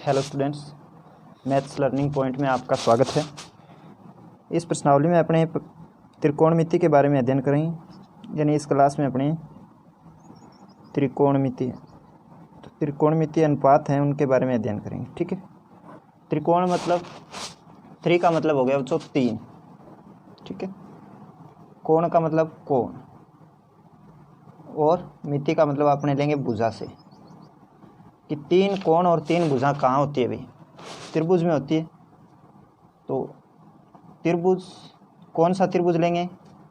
Hello students, maths learning point में आपका स्वागत है। इस प्रश्नावली में अपने त्रिकोणमिति के बारे में अध्ययन करेंगे। यानी इस क्लास में अपने त्रिकोणमिति अनुपात हैं उनके बारे में अध्ययन करेंगे। ठीक है। त्रिकोण मतलब थ्री का मतलब हो गया बच्चों तीन। ठीक है। कोण का मतलब कोण और मिति का मतलब अपने लेंगे भुजा से कि तीन कोण और तीन भुजा कहाँ होती है भाई? त्रिभुज में होती है। तो त्रिभुज कौन सा त्रिभुज लेंगे?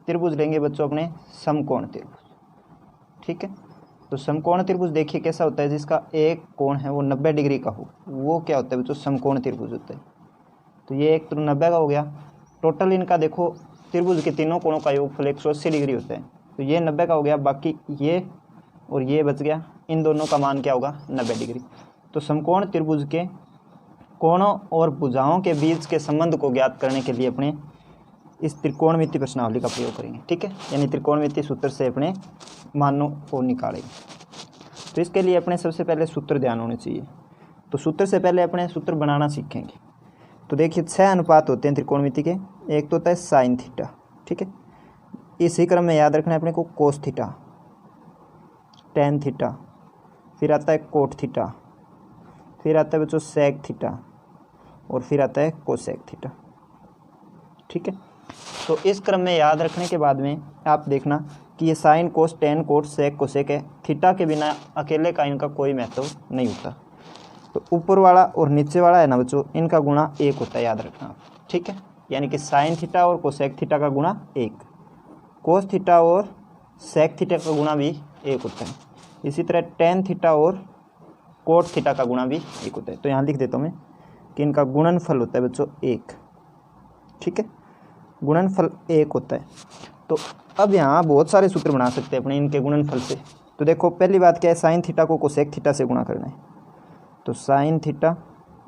त्रिभुज लेंगे बच्चों अपने समकोण त्रिभुज। ठीक है। तो समकोण त्रिभुज देखिए कैसा होता है, जिसका एक कोण है वो 90 डिग्री का हो, वो क्या होता है बच्चों? समकोण त्रिभुज होता है। तो ये एक तो 90 का हो गया। टोटल इनका देखो त्रिभुज के तीनों कोणों का योगफल 180 डिग्री होता है। तो ये 90 का हो गया, बाकी ये और ये बच गया। इन दोनों का मान क्या होगा? 90 डिग्री। तो समकोण त्रिभुज के कोणों और भुजाओं के बीच के संबंध को ज्ञात करने के लिए अपने इस त्रिकोणमिति प्रश्नावली का प्रयोग करेंगे। ठीक है। यानी त्रिकोणमिति सूत्र से अपने मानों को निकालेंगे। तो इसके लिए अपने सबसे पहले सूत्र ध्यान होने चाहिए। तो सूत्र से पहले अपने सूत्र बनाना सीखेंगे। तो देखिए 6 अनुपात होते हैं त्रिकोणमिति के। एक तो होता है साइन थीटा। ठीक है। इसी क्रम में याद रखना है अपने को कोस थीटा, टेन थीटा, फिर आता है कोट थीटा, फिर आता है बच्चों सेक थीटा और फिर आता है कोसेक थीटा। ठीक है। तो इस क्रम में याद रखने के बाद में आप देखना कि ये sine cos tan cot sec cosec है। थीटा के बिना अकेले का इनका कोई महत्व नहीं होता। तो ऊपर वाला और नीचे वाला है ना बच्चों, इनका गुणा एक होता है, याद रखना आप। ठीक है। यानी कि साइन थीटा और कोसेक थीटा का गुणा एक, कोस थीटा और सेक थीटा का गुणा भी एक होता है। इसी तरह टेन थीटा और कोट थीटा का गुणा भी एक होता है। तो यहाँ लिख देता हूँ मैं कि इनका गुणनफल होता है बच्चों एक। ठीक है। गुणनफल एक होता है। तो अब यहाँ बहुत सारे सूत्र बना सकते हैं अपने इनके गुणनफल से। तो देखो पहली बात क्या है, साइन थीटा को कोसेक थीटा से गुणा करना है। तो साइन थीटा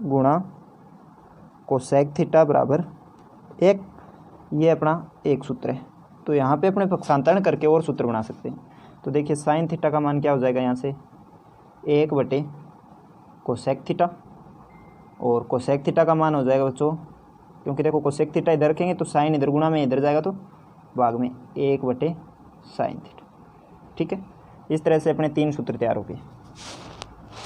गुणा कोसेक थीटा बराबर एक, ये अपना एक सूत्र है। तो यहाँ पे अपने पक्षांतरण करके और सूत्र बना सकते हैं। तो देखिए साइन थीटा का मान क्या हो जाएगा यहाँ से, एक बटे कोसेक थीटा, और कोसेक थीटा का मान हो जाएगा बच्चों, क्योंकि देखो कोसेक थीटा इधर रखेंगे तो साइन इधर गुणा में इधर जाएगा तो भाग में एक बटे साइन थीटा। ठीक है। इस तरह से अपने तीन सूत्र तैयार हो गए।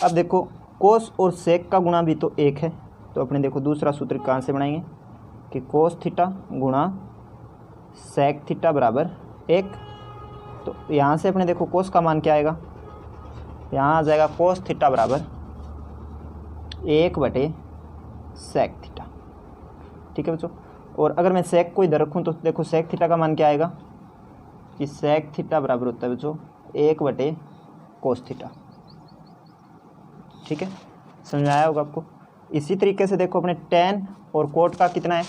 अब देखो कोस और सेक का गुणा भी तो एक है। तो अपने देखो दूसरा सूत्र कहाँ से बनाएंगे कि कोस थीटा गुणा सेक थीटा बराबर एक। तो यहाँ से अपने देखो कोस का मान क्या आएगा, यहाँ आ जाएगा कोस थीटा बराबर एक बटे सेक थीटा। ठीक है बच्चों। और अगर मैं सेक को इधर रखूँ तो देखो सेक थीटा का मान क्या आएगा कि सेक थीटा बराबर होता है बच्चों एक बटे कोस थीटा। ठीक है। समझ आया होगा आपको। इसी तरीके से देखो अपने टेन और कोट का कितना है,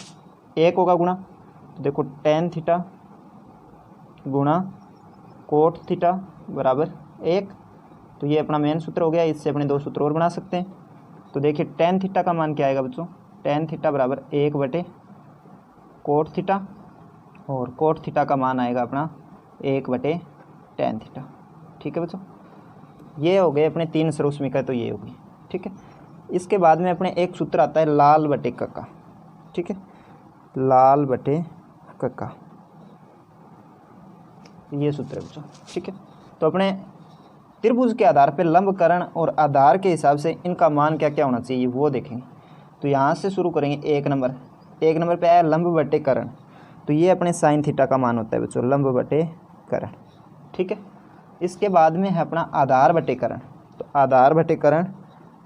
एक होगा गुणा। तो देखो टेन थीटा गुणा कोट थीटा बराबर एक। तो ये अपना मेन सूत्र हो गया। इससे अपने दो सूत्र और बना सकते हैं। तो देखिए टेन थीटा का मान क्या आएगा बच्चों, टेन थीटा बराबर एक बटे कोट थीटा, और कोट थीटा का मान आएगा अपना एक बटे टेन थीटा। ठीक है बच्चों। ये हो गए अपने तीन सर्वसमीकरण। तो ये होगी। ठीक है। इसके बाद में अपने एक सूत्र आता है लाल बटे कक्का। ठीक है। लाल बटे कक्का, ये सूत्र है बच्चों। ठीक है। तो अपने त्रिभुज के आधार पर लंबकरण और आधार के हिसाब से इनका मान क्या क्या होना चाहिए वो देखेंगे। तो यहाँ से शुरू करेंगे। एक नंबर पे आया लंब बटे करण। तो ये अपने साइन थीटा का मान होता है बच्चों, लंब बटे करण। ठीक है। इसके बाद में है अपना आधार बटे करण। तो आधार बटे करण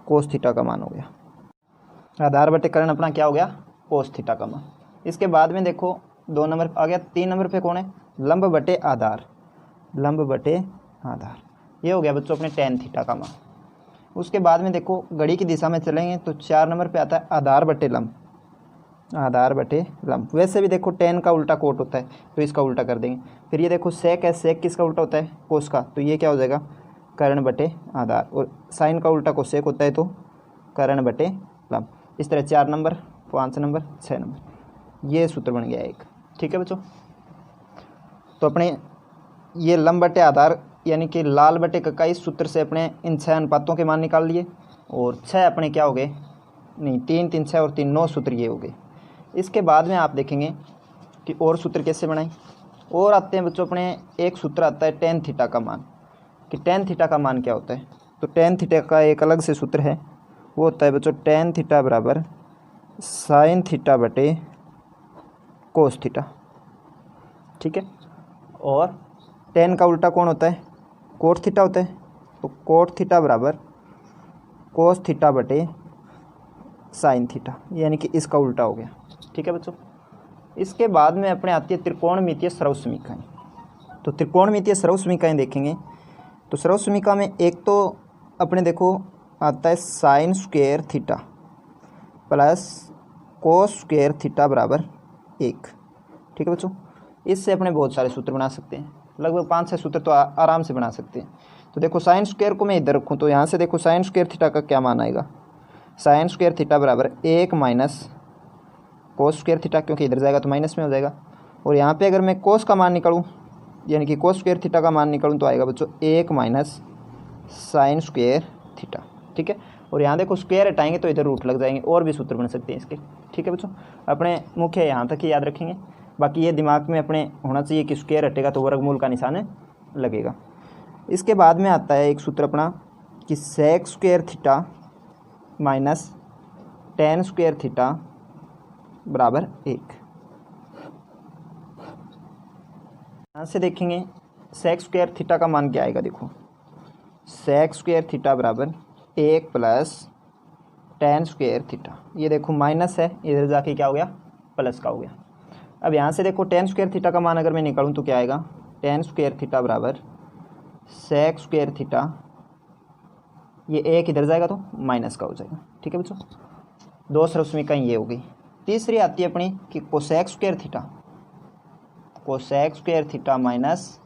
कोस थीटा का मान हो गया। आधार बटे करण अपना क्या हो गया, कोस थीटा का मान। इसके बाद में देखो 2 नंबर आ गया। 3 नंबर पे कौन है, लंब बटे आधार। लंब बटे आधार, ये हो गया बच्चों अपने टेन थीटा का मान। उसके बाद में देखो घड़ी की दिशा में चलेंगे तो 4 नंबर पे आता है आधार बटे लंब। आधार बटे लंब, वैसे भी देखो टेन का उल्टा कोट होता है तो इसका उल्टा कर देंगे। फिर ये देखो सेक है, सेक किसका उल्टा होता है, कोस का। तो ये क्या हो जाएगा, कर्ण बटे आधार। और साइन का उल्टा कोसेक होता है तो कर्ण बटे लंब। इस तरह 4 नंबर 5 नंबर 6 नंबर, ये सूत्र बन गया एक। ठीक है बच्चों। तो अपने ये लंब बटे आधार यानी कि लाल बटे कक्का, इस सूत्र से अपने इन 6 अनुपातों के मान निकाल लिए। और 6 अपने क्या हो गए, नहीं, 3 3 6 और 3 9 सूत्र ये हो गए। इसके बाद में आप देखेंगे कि और सूत्र कैसे बनाएं। और आते हैं बच्चों अपने, एक सूत्र आता है टेन थीटा का मान, कि टेन थीटा का मान क्या होता है। तो टेन थीटा का एक अलग से सूत्र है, वो होता है बच्चों टेन थीटा बराबर साइन थीटा बटे कोस थीटा, ठीक है। और टेन का उल्टा कौन होता है, कोट थीटा होता है। तो कोट थीटा बराबर कोस थीटा बटे साइन थीटा, यानी कि इसका उल्टा हो गया, ठीक है बच्चों। इसके बाद में अपने आती है त्रिकोणमितीय सर्वसमीकाएं। तो त्रिकोणमितीय सर्वसमीकाएं देखेंगे तो सर्वसमीका में एक तो अपने देखो आता है sine square theta plus cos square theta बराबर 1, ठीक है बच्चों। इससे अपने बहुत सारे सूत्र बना सकते हैं, लगभग 5-6 सूत्र तो आराम से बना सकते हैं। तो देखो साइन स्क्वायर को मैं इधर रखूँ तो यहाँ से देखो साइन स्क्वायर थीटा का क्या मान आएगा, साइन स्क्वायर थीटा बराबर 1 माइनस कोस स्क्वायर थीटा, क्योंकि इधर जाएगा तो माइनस में हो जाएगा। और यहाँ पे अगर मैं कोस का मान निकालूँ, यानी कि कोस स्क्वायर थीटा का मान निकालूँ, तो आएगा बच्चों 1 माइनस साइन स्क्वायर थीटा, ठीक है। और यहाँ देखो स्क्वायर हटाएंगे तो इधर रूट लग जाएंगे, और भी सूत्र बन सकते हैं इसके, ठीक है बच्चों। अपने मुख्य यहाँ तक ही याद रखेंगे, बाकी ये दिमाग में अपने होना चाहिए कि स्क्वायर हटेगा तो वर्गमूल का निशान लगेगा। इसके बाद में आता है एक सूत्र अपना कि sec square theta minus tan square theta बराबर 1। यहाँ से देखेंगे सेक स्क्वायर थीटा का मान क्या आएगा, देखो सेक स्क्वायर थीटा बराबर 1 प्लस टेन स्क्वायर थीटा, ये देखो माइनस है, इधर जाके क्या हो गया, प्लस का हो गया। अब यहाँ से देखो टेन स्क्वायर थीटा का मान अगर मैं निकालूँ तो क्या आएगा, टेन स्क्वायर थीटा बराबर सेक स्क्वायर थीटा, ये 1 इधर जाएगा तो माइनस का हो जाएगा, ठीक है बच्चों। दो सर्वसमीकाएं ये हो गई। तीसरी आती है अपनी कि cosec square theta, cosec square theta minus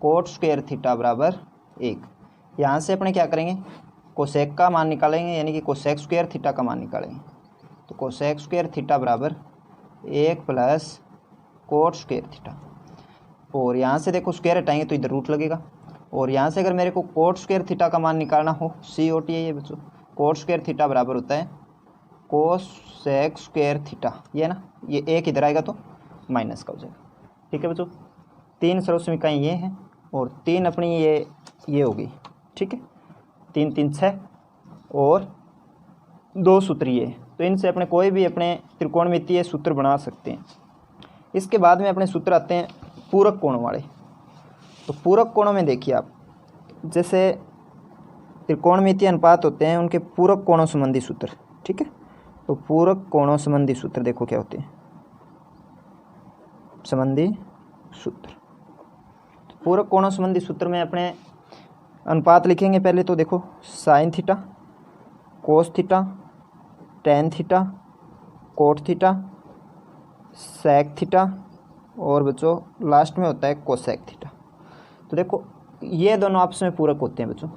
cot square theta बराबर 1। यहाँ से अपने क्या करेंगे, कोसेक का मान निकालेंगे, यानी कि कोसेक स्क्वायर थीटा का मान निकालेंगे। तो कोसेक स्क्वायर थीटा बराबर 1 प्लस कोट स्क्वायर थीटा, और यहाँ से देखो स्क्वायर हटाएंगे तो इधर रूट लगेगा। और यहाँ से अगर मेरे को कोट स्क्वायर थीटा का मान निकालना हो, COT है ये बच्चों, कोट स्क्वायर थीटा बराबर होता है कोसेक स्क्वायर थीटा, ये ना, ये 1 इधर आएगा तो माइनस का हो जाएगा, ठीक है बच्चों। 3 सर्वसमीकाएं ये हैं और 3 अपनी ये हो गई, ठीक है। 3 3 6 और 2 सूत्र ये, तो इनसे अपने कोई भी अपने त्रिकोणमितीय सूत्र बना सकते हैं। इसके बाद में अपने सूत्र आते हैं पूरक कोणों वाले। तो पूरक कोणों में देखिए आप, जैसे त्रिकोणमितीय अनुपात होते हैं उनके पूरक कोणों संबंधी सूत्र, ठीक है। तो पूरक कोणों संबंधी सूत्र देखो क्या होते हैं, संबंधी सूत्र। तो पूरक कोणों संबंधी सूत्र में अपने अनुपात लिखेंगे पहले तो देखो sine theta, cos theta, tan theta, cot theta, sec theta, और बच्चों लास्ट में होता है कोसेक थीटा। तो देखो ये दोनों आपस में पूरक होते हैं बच्चों,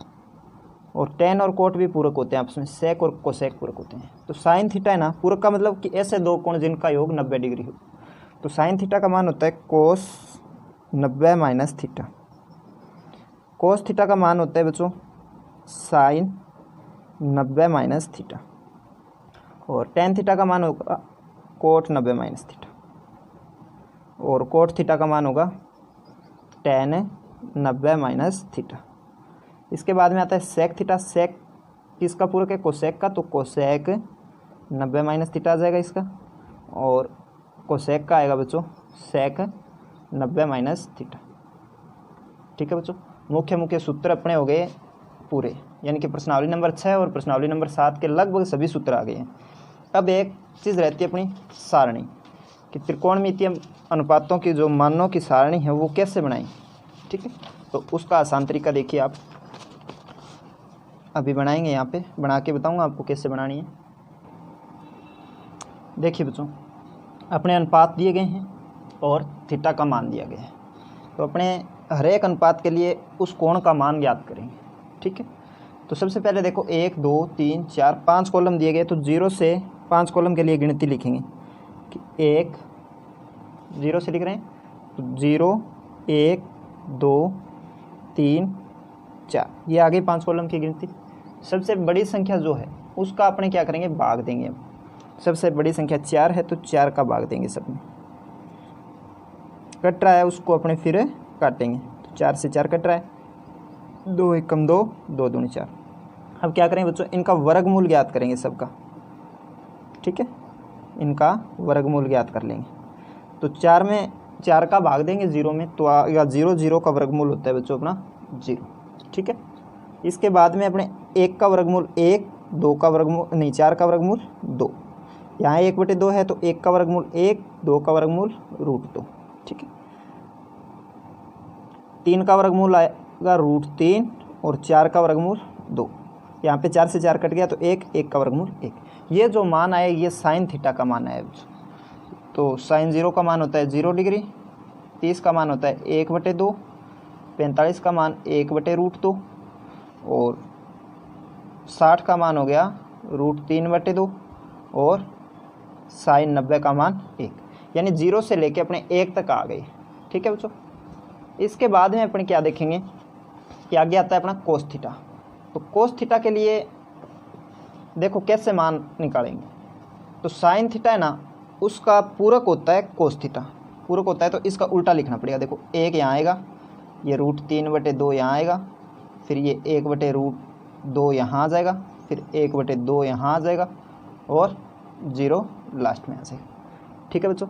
और टेन और कोट भी पूरक होते हैं आपस में, सेक और कोसेक पूरक होते हैं। तो साइन थीटा है ना, पूरक का मतलब कि ऐसे दो कोण जिनका योग 90 डिग्री हो। तो साइन थीटा का मान होता है कोस 90 माइनस थीटा, कोस थीटा का मान होता है बच्चों साइन 90 माइनस थीटा, और टेन थीटा का मान होगा कोट 90 माइनस थीटा, और कोट थीटा का मान होगा टेन 90 माइनस थीटा। इसके बाद में आता है सेक थीटा, सेक किसका पूरक है, कोसेक का, तो कोसेक 90 माइनस थीटा आ जाएगा इसका, और कोसेक का आएगा बच्चों सेक 90 माइनस थीटा, ठीक है बच्चों। मुख्य सूत्र अपने हो गए पूरे, यानी कि प्रश्नावली नंबर 6 और प्रश्नावली नंबर 7 के लगभग सभी सूत्र आ गए हैं। अब एक चीज़ रहती है अपनी सारणी, कि त्रिकोणमितीय अनुपातों की जो मानों की सारणी है वो कैसे बनाएं, ठीक है। तो उसका आसान तरीका देखिए आप, अभी बनाएंगे, यहाँ पे बना के बताऊंगा आपको कैसे बनानी है। देखिए बच्चों, अपने अनुपात दिए गए हैं और थीटा का मान दिया गया है, तो अपने हर एक अनुपात के लिए उस कोण का मान ज्ञात करेंगे, ठीक है। तो सबसे पहले देखो 1 2 3 4 5 कॉलम दिए गए, तो 0 से 5 कॉलम के लिए गिनती लिखेंगे कि 1 0 से लिख रहे हैं, तो 0 1 2 3 4, ये आ गई 5 कॉलम की गिनती। सबसे बड़ी संख्या जो है उसका अपने क्या करेंगे, भाग देंगे। अब सबसे बड़ी संख्या 4 है तो 4 का भाग देंगे, सब में कट रहा है उसको अपने फिर काटेंगे। तो 4 से 4 कट रहा है, 2 एकम 2, 2 दूनी 4। अब क्या करेंगे बच्चों, इनका वर्गमूल ज्ञात करेंगे सबका, ठीक है, इनका वर्गमूल ज्ञात कर लेंगे। तो 4 में 4 का भाग देंगे 0 में, तो आएगा 0, 0 का वर्गमूल होता है बच्चों अपना 0, ठीक है। इसके बाद में अपने 1 का वर्गमूल 1, 2 का वर्गमूल नहीं 4 का वर्गमूल 2, यहाँ 1/2 है तो 1 का वर्गमूल 1, 2 का वर्गमूल √2, ठीक है। 3 का वर्गमूल आएगा √3 और 4 का वर्गमूल 2, यहाँ पे 4 से 4 कट गया तो 1, 1 का वर्गमूल 1। ये जो मान आए ये साइन थीटा का मान है। तो साइन 0 का मान होता है 0 डिग्री, 30 का मान होता है 1/2, 45 का मान 1/√2 और 60 का मान हो गया √3/2 और साइन 90 का मान 1, यानी 0 से लेके अपने 1 तक आ गई, ठीक है बच्चों। इसके बाद में अपन क्या देखेंगे कि आगे आता है अपना कोस थीटा। तो कोस थीटा के लिए देखो कैसे मान निकालेंगे। तो साइन थीटा है ना, उसका पूरक होता है कोस थीटा, पूरक होता है तो इसका उल्टा लिखना पड़ेगा। देखो 1 यहाँ आएगा, ये √3/2 यहाँ आएगा, फिर ये 1/√2 यहाँ आ जाएगा, फिर 1/2 यहाँ आ जाएगा और 0 लास्ट में आ जाएगा, ठीक है बच्चों।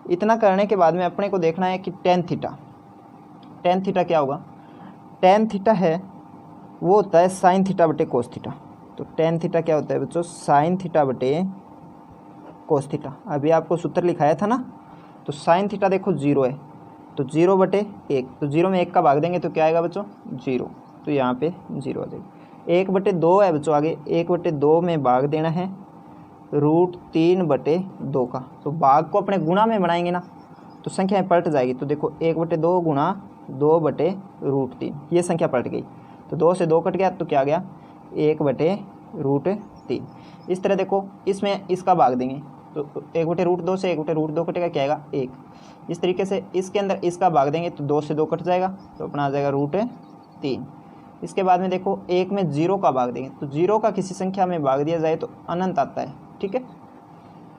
इतना करने के बाद में अपने को देखना है कि टेन थीटा, टेन थीटा क्या होगा। टेन थीटा है वो होता है साइन थीटा बटे कोस थीटा। तो टेन थीटा क्या होता है बच्चों, साइन थीटा बटे कोस थीटा। अभी आपको सूत्र लिखाया था ना, तो साइन थीटा देखो 0 है तो 0/1, तो 0 में 1 का भाग देंगे तो क्या आएगा बच्चों 0, तो यहाँ पे 0 आ जाएगा। 1/2 है बच्चों, आगे 1/2 में भाग देना है √3/2 का। तो भाग को अपने गुणा में बनाएंगे ना तो संख्या पलट जाएगी। तो देखो 1/2 गुणा 2/√3, ये संख्या पलट गई। तो 2 से 2 कट गया तो क्या आ गया 1/√3। इस तरह देखो इसमें इसका भाग देंगे तो 1/√2 से 1/√2 कटेगा, क्या आएगा 1। इस तरीके से इसके अंदर इसका भाग देंगे तो 2 से 2 कट जाएगा तो अपना आ जाएगा √3। इसके बाद में देखो 1 में 0 का भाग देंगे तो 0 का किसी संख्या में भाग दिया जाए तो अनंत आता है, ठीक है।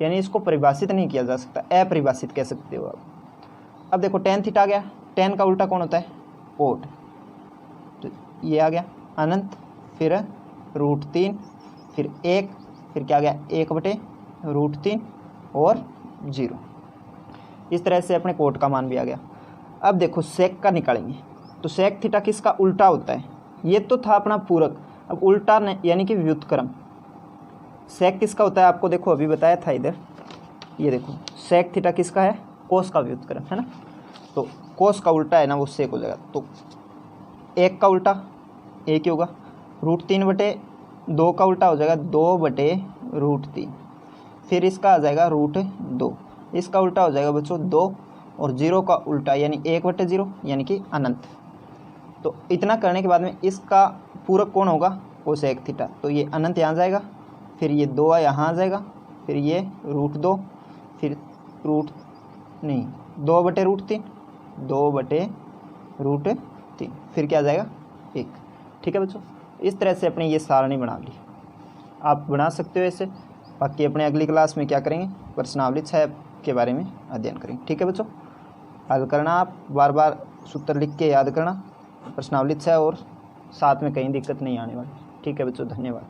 यानी इसको परिभाषित नहीं किया जा सकता, अपरिभाषित कह सकते हो आप। अब देखो टेन थीटा आ गया, टेन का उल्टा कौन होता है कोट, तो ये आ गया अनंत, फिर √3, फिर 1, फिर क्या आ गया 1/√3 और 0। इस तरह से अपने कोट का मान भी आ गया। अब देखो सेक का निकालेंगे। तो सेक थीटा किसका उल्टा होता है, ये तो था अपना पूरक, अब उल्टा यानी कि व्युत्क्रम। सेक किसका होता है आपको देखो अभी बताया था इधर, ये देखो सेक थीटा किसका है, कोस का व्युत्क्रम है ना। तो कोस का उल्टा है ना वो सेक हो जाएगा। तो 1 का उल्टा 1 ही होगा, √3/2 का उल्टा हो जाएगा 2/√3, फिर इसका आ जाएगा √2, इसका उल्टा हो जाएगा बच्चों 2 और 0 का उल्टा यानी 1/0 यानी कि अनंत। तो इतना करने के बाद में इसका पूरक कौन होगा कोसेक थीटा, तो ये अनंत यहाँ जाएगा, फिर ये 2 यहाँ आ जाएगा, फिर ये √2, फिर 2/√3, 2/√3, फिर क्या आ जाएगा 1, ठीक है बच्चों। इस तरह से अपने ये सारणी बना ली, आप बना सकते हो ऐसे। बाकी अपने अगली क्लास में क्या करेंगे, प्रश्नावली 6 के बारे में अध्ययन करेंगे, ठीक है बच्चों। हल करना, आप बार बार सूत्र लिख के याद करना प्रश्नावली 6, और साथ में कहीं दिक्कत नहीं आने वाली, ठीक है बच्चों। धन्यवाद।